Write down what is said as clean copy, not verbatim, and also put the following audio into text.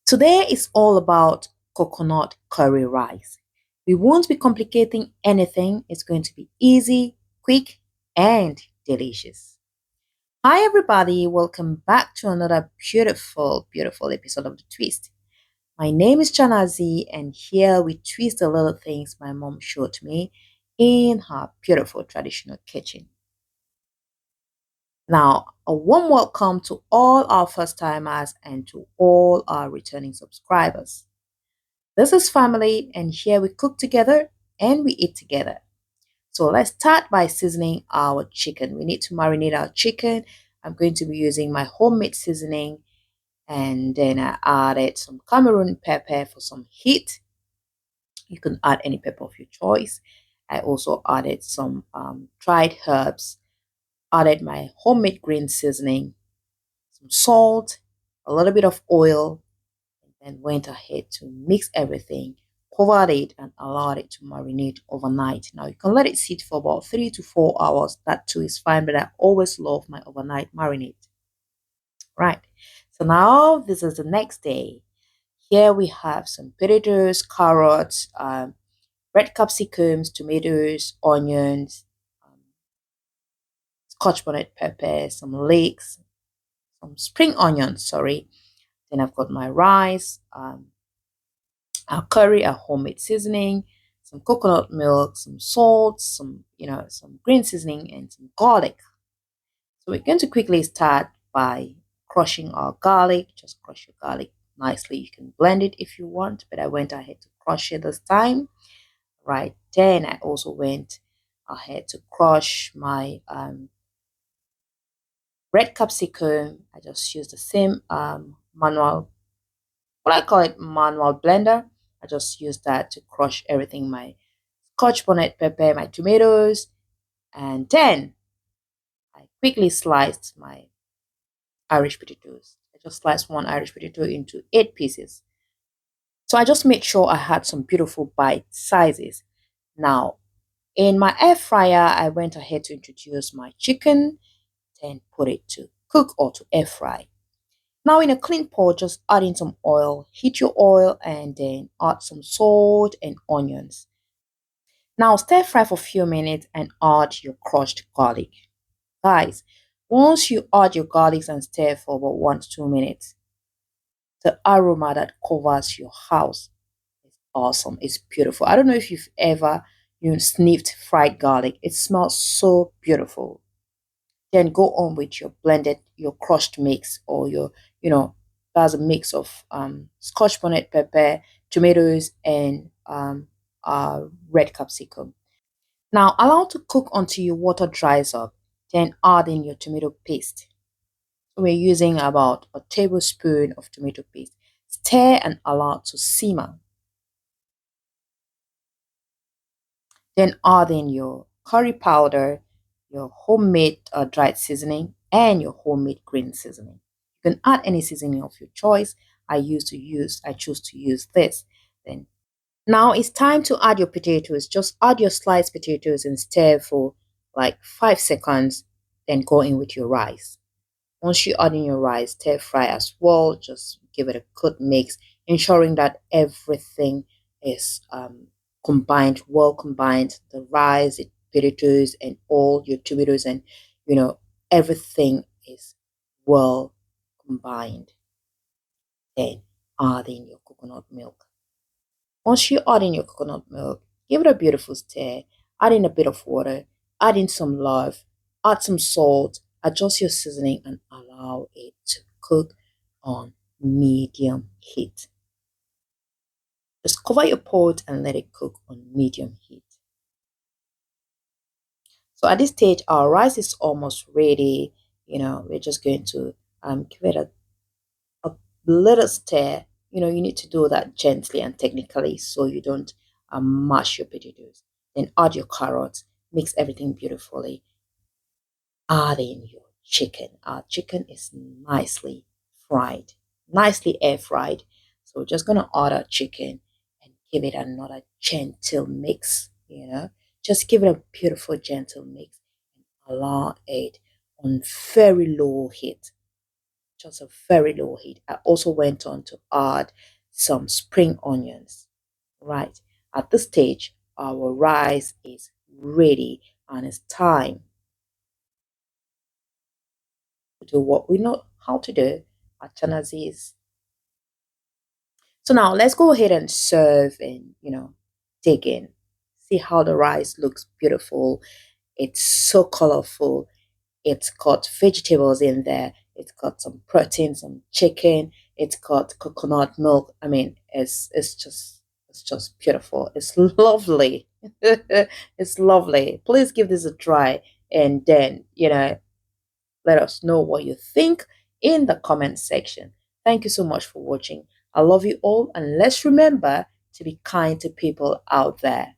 Today is all about coconut curry rice. We won't be complicating anything. It's going to be easy, quick, and delicious. Hi, everybody. Welcome back to another beautiful episode of The Twist. My name is Chanazi, and here we twist the little things my mom showed me in her beautiful traditional kitchen. Now, a warm welcome to all our first timers and to all our returning subscribers. This is family, and here we cook together and we eat together. So let's start by seasoning our chicken. We need to marinate our chicken. I'm going to be using my homemade seasoning, and then I added some Cameroon pepper for some heat. You can add any pepper of your choice. I also added some dried herbs, added my homemade green seasoning, some salt, a little bit of oil, and went ahead to mix everything, covered it, and allowed it to marinate overnight. Now, you can let it sit for about 3 to 4 hours. That too is fine, but I always love my overnight marinade. Right. So now, this is the next day. Here we have some potatoes, carrots, red capsicums, tomatoes, onions, um, scotch bonnet pepper, some leeks, some spring onions, sorry. Then I've got my rice, our curry, our homemade seasoning, some coconut milk, some salt, some green seasoning, and some garlic. So we're going to quickly start by crushing our garlic. Just crush your garlic nicely. You can blend it if you want, but I went ahead to crush it this time. Right then, I also went ahead to crush my red capsicum. I just used the same manual, what I call it, manual blender. I just used that to crush everything, my scotch bonnet pepper, my tomatoes, and then I quickly sliced my Irish potatoes. I just sliced one Irish potato into 8 pieces. So I just made sure I had some beautiful bite sizes. Now, in my air fryer, I went ahead to introduce my chicken, then put it to cook or to air fry. Now, in a clean pot, just add in some oil, heat your oil, and then add some salt and onions. Now, stir fry for a few minutes and add your crushed garlic. Guys, once you add your garlics and stir for about 1 to 2 minutes, the aroma that covers your house is awesome. It's beautiful. I don't know if you've ever sniffed fried garlic. It smells so beautiful. Then go on with your blended, your crushed mix, or you know, that's a mix of scotch bonnet pepper, tomatoes, and red capsicum. Now allow to cook until your water dries up. Then add in your tomato paste. We're using about a tablespoon of tomato paste. Stir and allow to simmer. Then add in your curry powder, your homemade dried seasoning, and your homemade green seasoning. You can add any seasoning of your choice. I choose to use this. Then now it's time to add your potatoes. Just add your sliced potatoes and stir for like 5 seconds. Then go in with your rice. Once you add in your rice, stir fry as well. Just give it a good mix, ensuring that everything is combined, well combined. The rice, the potatoes, and all your tomatoes, and you know everything is well combined. Then add in your coconut milk. Once you add in your coconut milk, give it a beautiful stir. Add in a bit of water. Add in some love. Add some salt. Adjust your seasoning and allow it to cook on medium heat. Just cover your pot and let it cook on medium heat. So at this stage, our rice is almost ready. We're just going to give it a little stir. You need to do that gently and technically so you don't mash your potatoes. Then add your carrots, mix everything beautifully. Add in your chicken. Our chicken is nicely fried, nicely air fried. So we're just gonna add our chicken and give it another gentle mix. Just give it a beautiful gentle mix and allow it on very low heat. just a very low heat. I also went on to add some spring onions. Right. At this stage, our rice is ready and it's time to do what we know how to do at Chanazi's. So now let's go ahead and serve and, dig in. See how the rice looks beautiful. It's so colorful. It's got vegetables in there. It's got some protein, some chicken. It's got coconut milk. I mean, it's just beautiful. It's lovely. It's lovely. Please give this a try and then, let us know what you think in the comment section. Thank you so much for watching. I love you all and let's remember to be kind to people out there.